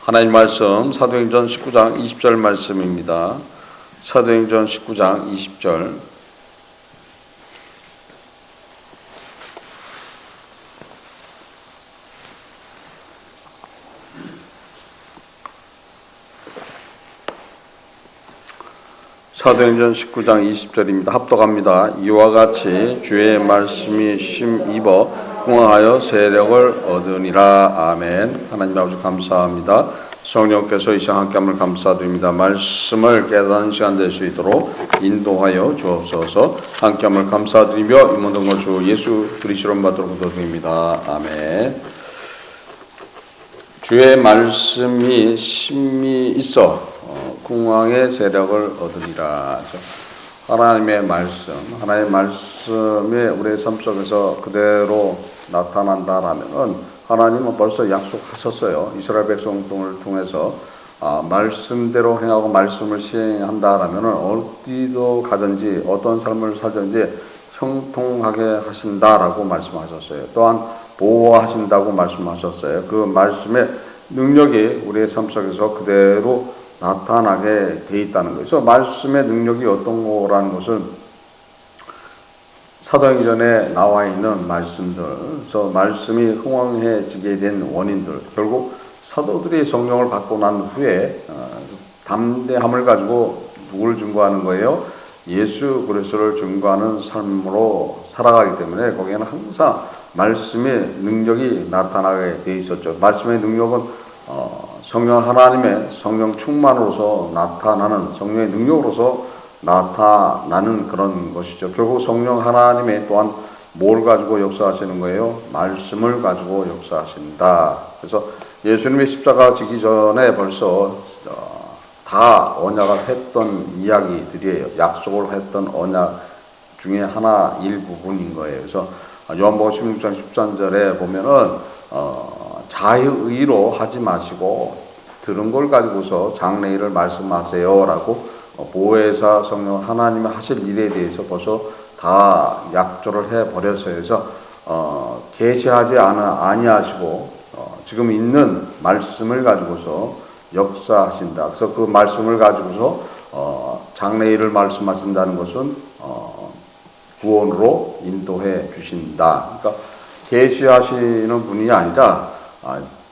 하나님 말씀 사도행전 19장 20절 말씀입니다. 사도행전 19장 20절. 사도행전 19장 20절입니다. 합독합니다. 이와 같이 주의 말씀이 힘입어 흥황하여 세력을 얻으니라. 아멘. 하나님 아버지 감사합니다. 성령께서 이 시간 함께함을 감사드립니다. 말씀을 깨닫는 시간 될 수 있도록 인도하여 주옵소서. 함께함을 감사드리며 이 모든 것 주 예수 그리스도로 받도록 기도드립니다. 아멘. 주의 말씀이 심히 있어 궁왕의 세력을 얻으리라. 하나님의 말씀, 하나님의 말씀이 우리의 삶 속에서 그대로 나타난다라면은 하나님은 벌써 약속하셨어요. 이스라엘 백성들을 통해서 말씀대로 행하고 말씀을 시행한다라면은 어디도 가든지 어떤 삶을 살든지 형통하게 하신다라고 말씀하셨어요. 또한 보호하신다고 말씀하셨어요. 그 말씀의 능력이 우리의 삶 속에서 그대로 나타나게 돼 있다는 거예요. 그래서 말씀의 능력이 어떤 거라는 것은 사도행전에 나와 있는 말씀들, 그래서 말씀이 흥왕해지게 된 원인들, 결국 사도들이 성령을 받고 난 후에 담대함을 가지고 누구를 증거하는 거예요? 예수 그리스도를 증거하는 삶으로 살아가기 때문에 거기에는 항상 말씀의 능력이 나타나게 돼 있었죠. 말씀의 능력은 성령 하나님의 성령 충만으로서 나타나는, 성령의 능력으로서 나타나는 그런 것이죠. 결국 성령 하나님의 또한 뭘 가지고 역사하시는 거예요? 말씀을 가지고 역사하신다. 그래서 예수님의 십자가 지기 전에 벌써 다 언약을 했던 이야기들이에요. 약속을 했던 언약 중에 하나 일부분인 거예요. 그래서 요한복음 16장 13절에 보면은 자의로 하지 마시고 들은 걸 가지고서 장래일을 말씀하세요라고 보혜사 성령 하나님이 하실 일에 대해서 벌써 다 약조를 해버렸어요. 그래서 계시하지 아니하시고 지금 있는 말씀을 가지고서 역사하신다. 그래서 그 말씀을 가지고서 장래일을 말씀하신다는 것은 구원으로 인도해 주신다. 그러니까 계시하시는 분이 아니라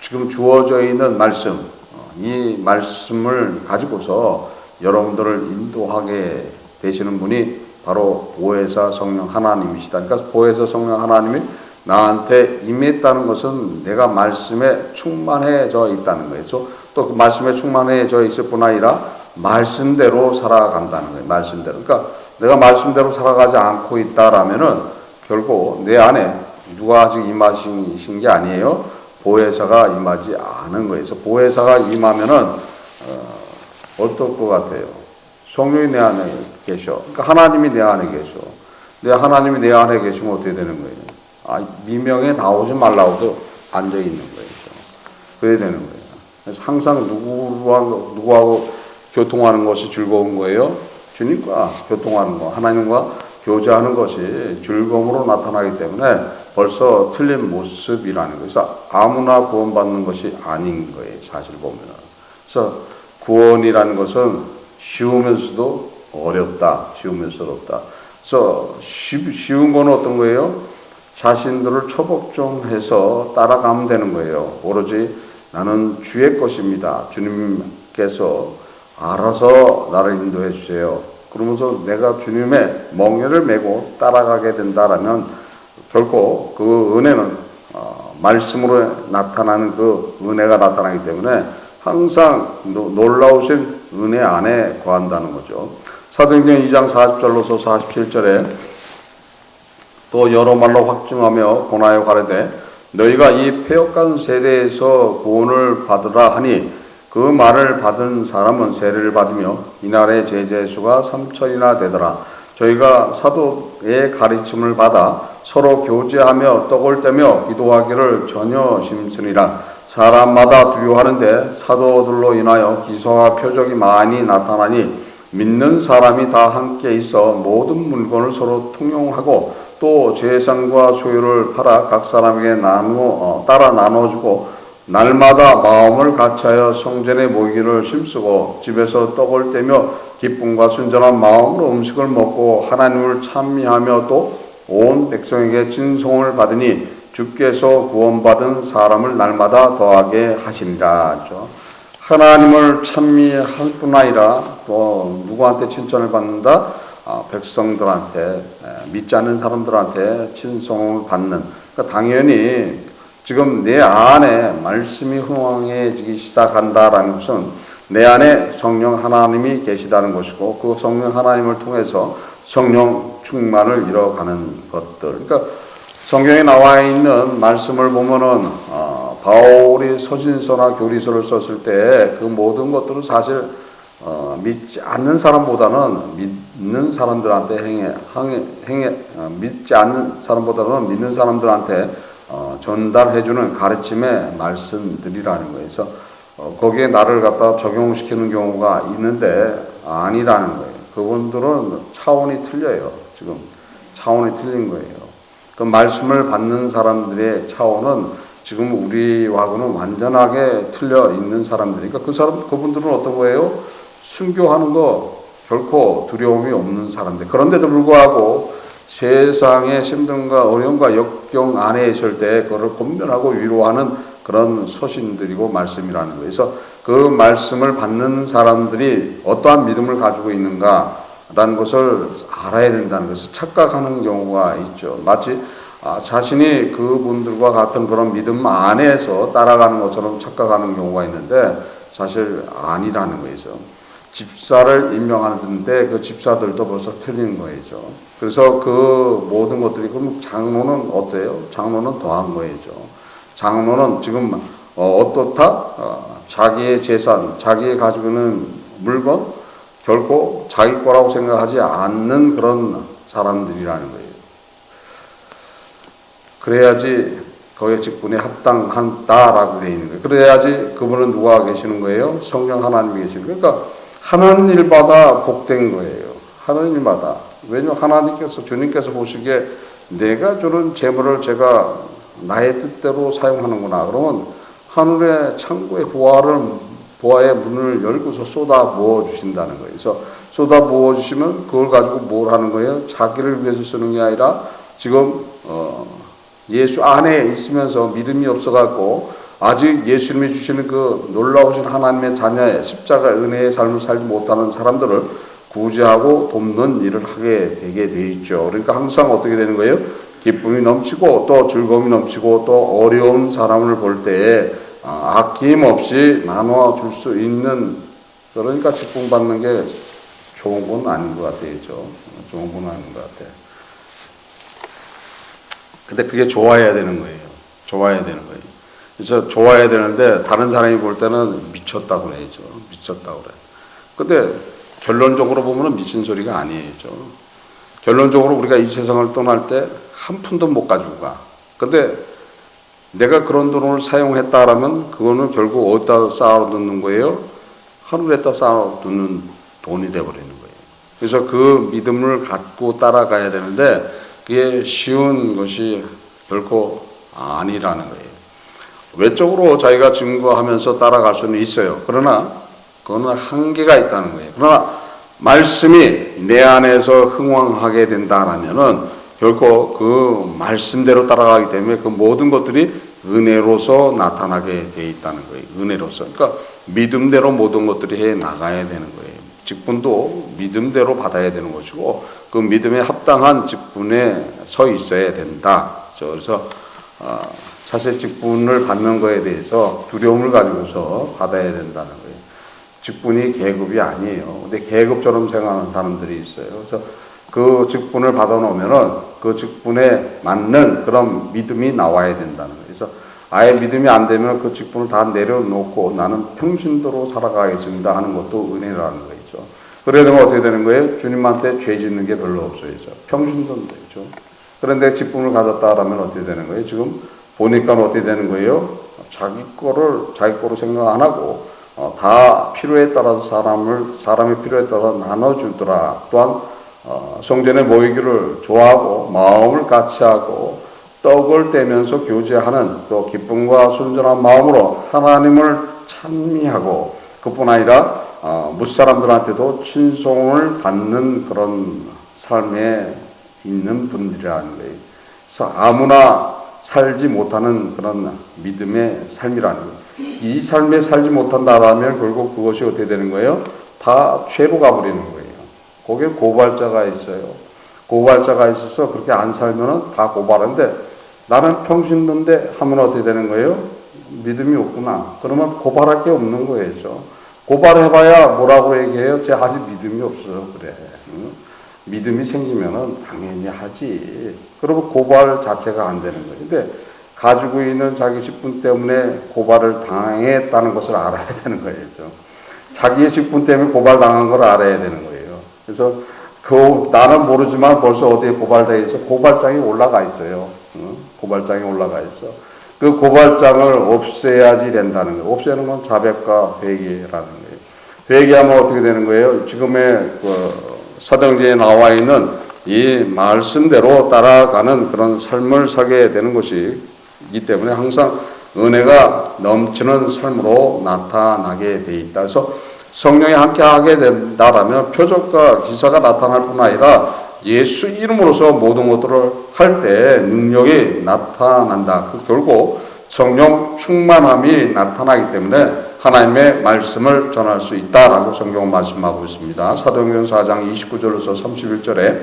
지금 주어져 있는 말씀, 이 말씀을 가지고서 여러분들을 인도하게 되시는 분이 바로 보혜사 성령 하나님이시다. 그러니까 보혜사 성령 하나님이 나한테 임했다는 것은 내가 말씀에 충만해져 있다는 거예요. 또 그 말씀에 충만해져 있을 뿐 아니라 말씀대로 살아간다는 거예요. 말씀대로. 그러니까 내가 말씀대로 살아가지 않고 있다라면은 결국 내 안에 누가 아직 임하신 게 아니에요. 보혜사가 임하지 않은 거예요. 그래서 보혜사가 임하면은 어떨 것 같아요? 성령이 내 안에 계셔. 그러니까 하나님이 내 안에 계셔. 하나님이 내 안에 계시면 어떻게 되는 거예요? 미명에 나오지 말라고도 앉아 있는 거예요. 그래야 되는 거예요. 그래서 항상 누구하고 교통하는 것이 즐거운 거예요? 주님과 교통하는 거, 하나님과 교제하는 것이 즐거움으로 나타나기 때문에 벌써 틀린 모습이라는 거예요. 그래서 아무나 구원받는 것이 아닌 거예요. 사실 보면. 그래서 구원이라는 것은 쉬우면서도 어렵다. 쉬우면서도 어렵다. 그래서 쉬운 건 어떤 거예요? 자신들을 초복종해서 따라가면 되는 거예요. 오로지 나는 주의 것입니다. 주님께서 알아서 나를 인도해 주세요. 그러면서 내가 주님의 멍에를 메고 따라가게 된다라면 결코 그 은혜는 말씀으로 나타나는 그 은혜가 나타나기 때문에 항상 놀라우신 은혜 안에 거한다는 거죠. 사도행전 2장 40절로서 47절에 또 여러 말로 확증하며 권하여 가르되 너희가 이 패역한 세대에서 구원을 받으라 하니 그 말을 받은 사람은 세례를 받으며 이날의 제자의 수가 3천이나 되더라. 저희가 사도의 가르침을 받아 서로 교제하며 떡을 떼며 기도하기를 전혀 심쓰니라. 사람마다 두려워하는데 사도들로 인하여 기사와 표적이 많이 나타나니 믿는 사람이 다 함께 있어 모든 물건을 서로 통용하고 또 재산과 소유를 팔아 각 사람에게 따라 나눠주고 날마다 마음을 같이하여 성전에 모이기를 힘쓰고 집에서 떡을 떼며 기쁨과 순전한 마음으로 음식을 먹고 하나님을 찬미하며 또 온 백성에게 진송을 받으니 주께서 구원받은 사람을 날마다 더하게 하시니라. 하나님을 찬미할 뿐 아니라 또 누구한테 칭찬을 받는다? 백성들한테, 믿지 않는 사람들한테 칭송을 받는. 그러니까 당연히 지금 내 안에 말씀이 흥황해지기 시작한다라는 것은 내 안에 성령 하나님이 계시다는 것이고, 그 성령 하나님을 통해서 성령 충만을 이뤄가는 것들. 그러니까 성경에 나와 있는 말씀을 보면은 바울이 서신서나 교리서를 썼을 때 그 모든 것들은 사실 믿지 않는 사람보다는 믿는 사람들한테 믿지 않는 사람보다는 믿는 사람들한테 전달해주는 가르침의 말씀들이라는 거예요. 그래서 거기에 나를 갖다 적용시키는 경우가 있는데 아니라는 거예요. 그분들은 차원이 틀려요. 지금 차원이 틀린 거예요. 그 말씀을 받는 사람들의 차원은 지금 우리하고는 완전하게 틀려 있는 사람들이니까 그분들은 어떤 거예요? 순교하는 거 결코 두려움이 없는 사람들. 그런데도 불구하고 세상의 힘듦과 어려움과 역경 안에 있을 때 그걸 권면하고 위로하는 그런 서신들이고 말씀이라는 거예요. 그래서 그 말씀을 받는 사람들이 어떠한 믿음을 가지고 있는가라는 것을 알아야 된다는 것을 착각하는 경우가 있죠. 마치 자신이 그분들과 같은 그런 믿음 안에서 따라가는 것처럼 착각하는 경우가 있는데 사실 아니라는 거죠. 집사를 임명하는데 그 집사들도 벌써 틀린 거죠. 그래서 그 모든 것들이 그럼 장로는 어때요? 장로는 더한 거죠. 장로는 지금 어떻다? 자기의 재산, 자기가 가지고 있는 물건 결코 자기 거라고 생각하지 않는 그런 사람들이라는 거예요. 그래야지 거기에 직분에 합당한다라고 되어 있는 거예요. 그래야지 그분은 누가 계시는 거예요? 성령 하나님이 계시는 거예요. 그러니까 하는 일마다 복된 거예요. 하는 일마다. 왜냐하면 하나님께서 주님께서 보시기에 내가 주는 재물을 제가 나의 뜻대로 사용하는구나. 그러면 하늘의 창고의 보화의 문을 열고서 쏟아 부어 주신다는 거예요. 그래서 쏟아 부어 주시면 그걸 가지고 뭘 하는 거예요? 자기를 위해서 쓰는 게 아니라 지금 예수 안에 있으면서 믿음이 없어갖고 아직 예수님이 주시는 그 놀라우신 하나님의 자녀의 십자가 은혜의 삶을 살지 못하는 사람들을 구제하고 돕는 일을 하게 되게 돼 있죠. 그러니까 항상 어떻게 되는 거예요? 기쁨이 넘치고 또 즐거움이 넘치고 또 어려운 사람을 볼 때에 아낌없이 나눠 줄 수 있는, 그러니까 직분 받는 게 좋은 건 아닌 것 같아요. 좋은 건 아닌 것 같아요. 근데 그게 좋아야 되는 거예요. 좋아야 되는 거예요. 그래서 좋아야 되는데 다른 사람이 볼 때는 미쳤다고 그래야죠. 미쳤다고 그래. 근데 결론적으로 보면 미친 소리가 아니에요. 결론적으로 우리가 이 세상을 떠날 때 한 푼도 못 가지고 가. 근데 내가 그런 돈을 사용했다라면 그거는 결국 어디다 쌓아두는 거예요? 하늘에다 쌓아두는 돈이 되어버리는 거예요. 그래서 그 믿음을 갖고 따라가야 되는데 그게 쉬운 것이 결코 아니라는 거예요. 외적으로 자기가 증거하면서 따라갈 수는 있어요. 그러나 그거는 한계가 있다는 거예요. 그러나 말씀이 내 안에서 흥왕하게 된다라면은 결코 그 말씀대로 따라가기 때문에 그 모든 것들이 은혜로서 나타나게 돼 있다는 거예요. 은혜로서. 그러니까 믿음대로 모든 것들이 해 나가야 되는 거예요. 직분도 믿음대로 받아야 되는 것이고 그 믿음에 합당한 직분에 서 있어야 된다. 그래서 사실 직분을 받는 거에 대해서 두려움을 가지고서 받아야 된다는 거예요. 직분이 계급이 아니에요. 근데 계급처럼 생각하는 사람들이 있어요. 그래서 그 직분을 받아놓으면은 그 직분에 맞는 그런 믿음이 나와야 된다는 거예요. 그래서 아예 믿음이 안 되면 그 직분을 다 내려놓고 나는 평신도로 살아가겠습니다 하는 것도 은혜라는 거죠. 그래 되면 어떻게 되는 거예요? 주님한테 죄 짓는 게 별로 없어요. 평신도는 되죠. 그런데 직분을 가졌다라면 어떻게 되는 거예요? 지금 보니까 어떻게 되는 거예요? 자기 거로 생각 안 하고 다 필요에 따라서 사람의 필요에 따라서 나눠주더라. 또한 성전에 모이기를 좋아하고 마음을 같이 하고 떡을 떼면서 교제하는 또 기쁨과 순전한 마음으로 하나님을 찬미하고 그뿐 아니라 무사람들한테도 친송을 받는 그런 삶에 있는 분들이라는 거예요. 그래서 아무나 살지 못하는 그런 믿음의 삶이라는 거예요. 이 삶에 살지 못한다라면 결국 그것이 어떻게 되는 거예요? 다 죄로 가버리는 거예요. 거기에 고발자가 있어요. 고발자가 있어서 그렇게 안 살면은 다 고발하는데 나는 평신도인데 하면 어떻게 되는 거예요? 믿음이 없구나. 그러면 고발할 게 없는 거예요. 고발해봐야 뭐라고 얘기해요? 쟤 아직 믿음이 없어요. 그래. 응? 믿음이 생기면은 당연히 하지. 그러면 고발 자체가 안 되는 거예요. 근데 가지고 있는 자기 직분 때문에 고발을 당했다는 것을 알아야 되는 거예요. 자기의 직분 때문에 고발당한 걸 알아야 되는 거예요. 그래서 나는 모르지만 벌써 어디에 고발되어 있어? 고발장이 올라가 있어요. 고발장이 올라가 있어. 그 고발장을 없애야지 된다는 거예요. 없애는 건 자백과 회개라는 거예요. 회개하면 어떻게 되는 거예요? 지금의 사도행전에 나와 있는 이 말씀대로 따라가는 그런 삶을 살게 되는 것이기 때문에 항상 은혜가 넘치는 삶으로 나타나게 돼 있다. 그래서 성령이 함께하게 된다라면 표적과 기사가 나타날 뿐 아니라 예수 이름으로서 모든 것들을 할 때 능력이 나타난다. 결국 성령 충만함이 나타나기 때문에 하나님의 말씀을 전할 수 있다라고 성경은 말씀하고 있습니다. 사도행전 4장 29절에서 31절에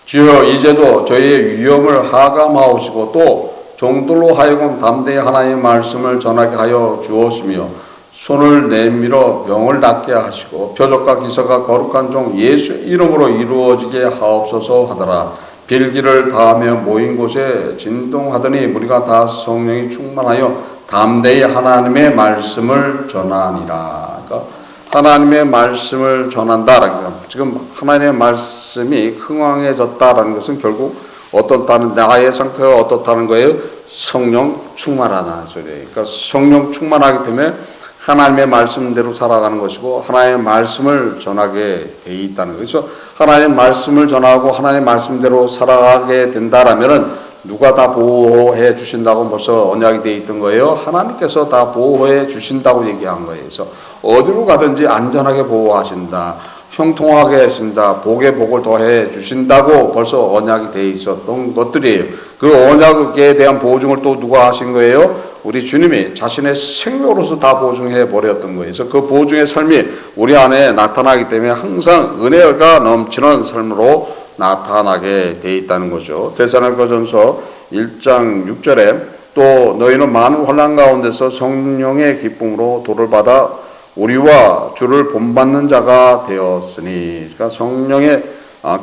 주여 이제도 저희의 위험을 하감하시고 또 종들로 하여금 담대히 하나님의 말씀을 전하게 하여 주옵시며 손을 내밀어 병을 낫게 하시고 표적과 기사가 거룩한 종 예수 이름으로 이루어지게 하옵소서 하더라. 빌기를 다하며 모인 곳에 진동하더니 무리가 다 성령이 충만하여 담대히 하나님의 말씀을 전하니라. 그러니까 하나님의 말씀을 전한다. 지금 하나님의 말씀이 흥왕해졌다라는 것은 결국 어떻다는 나의 상태가 어떻다는 거예요? 성령 충만하다는 소리예요. 그러니까 성령 충만하기 때문에 하나님의 말씀대로 살아가는 것이고 하나님의 말씀을 전하게 돼 있다는 거죠. 그래서 하나님의 말씀을 전하고 하나님의 말씀대로 살아가게 된다라면은 누가 다 보호해 주신다고 벌써 언약이 돼 있던 거예요. 하나님께서 다 보호해 주신다고 얘기한 거예요. 그래서 어디로 가든지 안전하게 보호하신다. 형통하게 하신다. 복에 복을 더해 주신다고 벌써 언약이 돼 있었던 것들이에요. 그 언약에 대한 보증을 또 누가 하신 거예요? 우리 주님이 자신의 생명으로서 다 보증해 버렸던 거예요. 그래서 그 보증의 삶이 우리 안에 나타나기 때문에 항상 은혜가 넘치는 삶으로 나타나게 돼 있다는 거죠. 데살로니가전서 1장 6절에 또 너희는 많은 환난 가운데서 성령의 기쁨으로 도를 받아 우리와 주를 본받는 자가 되었으니, 그러니까 성령의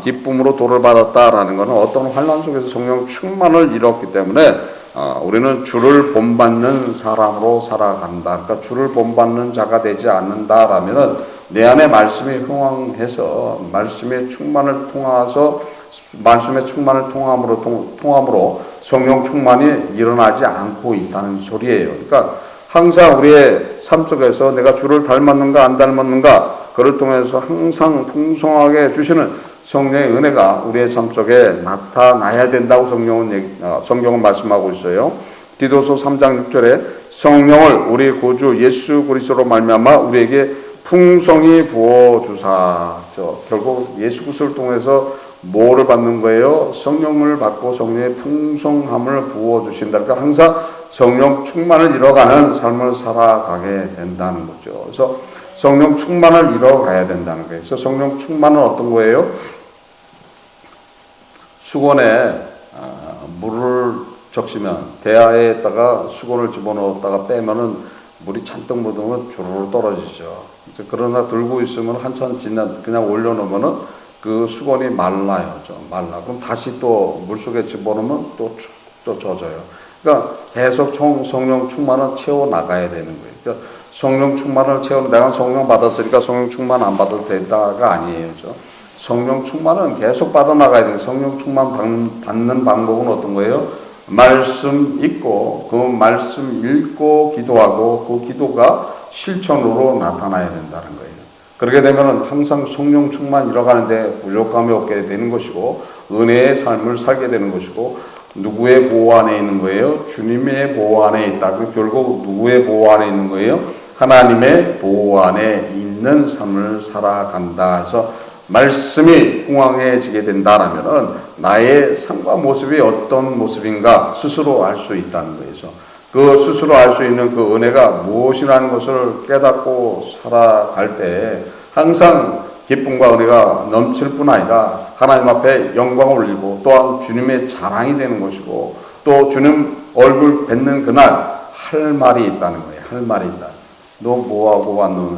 기쁨으로 도를 받았다라는 것은 어떤 환난 속에서 성령 충만을 이뤘기 때문에 우리는 주를 본받는 사람으로 살아간다. 그러니까 주를 본받는 자가 되지 않는다라면은 내 안에 말씀이 흥왕해서 말씀의 충만을 통해서 말씀의 충만을 통함으로 성령 충만이 일어나지 않고 있다는 소리예요. 그러니까 항상 우리의 삶 속에서 내가 주를 닮았는가 안 닮았는가 그를 통해서 항상 풍성하게 주시는 성령의 은혜가 우리의 삶 속에 나타나야 된다고 성경은 말씀하고 있어요. 디도서 3장 6절에 성령을 우리 구주 예수 그리스도로 말미암아 우리에게 풍성히 부어주사. 결국 예수 그리스도를 통해서 뭐를 받는 거예요? 성령을 받고 성령의 풍성함을 부어주신다. 그러니까 항상 성령 충만을 이뤄가는 삶을 살아가게 된다는 거죠. 그래서 성령 충만을 이뤄가야 된다는 거예요. 그래서 성령 충만은 어떤 거예요? 수건에 물을 적시면 대야에다가 수건을 집어넣었다가 빼면은 물이 잔뜩 묻으면 주르르 떨어지죠. 그러나 들고 있으면 한참 지난 그냥 올려놓으면은 그 수건이 말라요. 말라. 그럼 다시 또 물속에 집어넣으면 또 젖어요. 그러니까 계속 성령 충만을 채워 나가야 되는 거예요. 그러니까 성령 충만을 내가 성령 받았으니까 성령 충만 안 받아도 된다가 아니에요. 성령 충만은 계속 받아 나가야 돼요. 성령 충만 받는 방법은 어떤 거예요? 말씀 읽고 그 말씀 읽고 기도하고 그 기도가 실천으로 나타나야 된다는 거예요. 그렇게 되면 항상 성령 충만 이뤄가는데 무력감이 없게 되는 것이고 은혜의 삶을 살게 되는 것이고, 누구의 보호 안에 있는 거예요? 주님의 보호 안에 있다. 결국 누구의 보호 안에 있는 거예요? 하나님의 보호 안에 있는 삶을 살아간다 해서 말씀이 풍성해지게 된다라면은 나의 삶과 모습이 어떤 모습인가 스스로 알 수 있다는 거에서 그 스스로 알 수 있는 그 은혜가 무엇이라는 것을 깨닫고 살아갈 때 항상 기쁨과 은혜가 넘칠 뿐 아니라 하나님 앞에 영광을 올리고 또한 주님의 자랑이 되는 것이고 또 주님 얼굴 뵙는 그날 할 말이 있다는 거예요. 할 말이 있다. 너 뭐하고 왔노?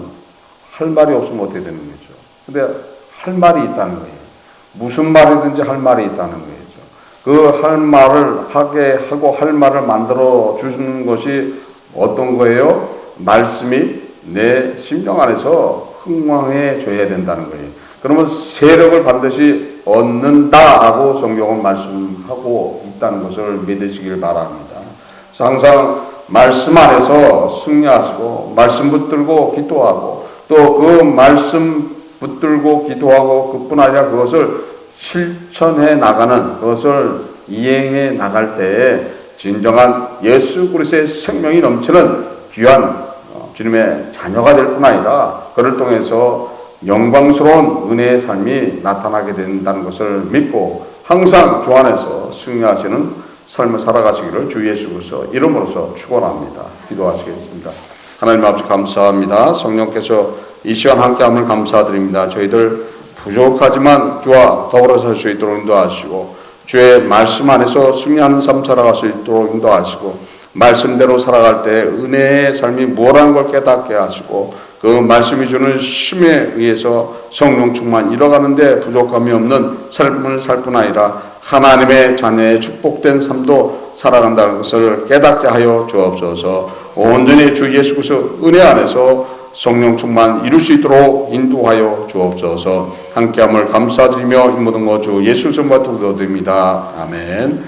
할 말이 없으면 어떻게 되는 거죠? 근데 할 말이 있다는 거예요. 무슨 말이든지 할 말이 있다는 거예요. 그 할 말을 하게 하고 할 말을 만들어 주는 것이 어떤 거예요? 말씀이 내 심령 안에서 흥왕해져야 된다는 거예요. 그러면 세력을 반드시 얻는다라고 성경은 말씀하고 있다는 것을 믿으시길 바랍니다. 항상 말씀 안에서 승리하시고 말씀 붙들고 기도하고 또 그 말씀 붙들고 기도하고 그뿐 아니라 그것을 실천해 나가는 그것을 이행해 나갈 때에 진정한 예수 그리스도의 생명이 넘치는 귀한 주님의 자녀가 될 뿐 아니라 그를 통해서 영광스러운 은혜의 삶이 나타나게 된다는 것을 믿고 항상 주 안에서 승리하시는 삶을 살아가시기를 주 예수 그리스도 이름으로써 축원합니다. 기도하시겠습니다. 하나님 아버지 감사합니다. 성령께서 이 시간 함께함을 감사드립니다. 저희들 부족하지만 주와 더불어 살 수 있도록 인도하시고 주의 말씀 안에서 승리하는 삶 살아갈 수 있도록 인도하시고 말씀대로 살아갈 때 은혜의 삶이 뭐라는 걸 깨닫게 하시고 그 말씀이 주는 힘에 의해서 성령 충만 이뤄가는데 부족함이 없는 삶을 살 뿐 아니라 하나님의 자녀의 축복된 삶도 살아간다는 것을 깨닫게 하여 주옵소서. 온전히 주 예수 그리스도 은혜 안에서 성령 충만 이룰 수 있도록 인도하여 주옵소서. 함께함을 감사드리며 이 모든 것 주 예수 이름으로 기도드립니다. 아멘.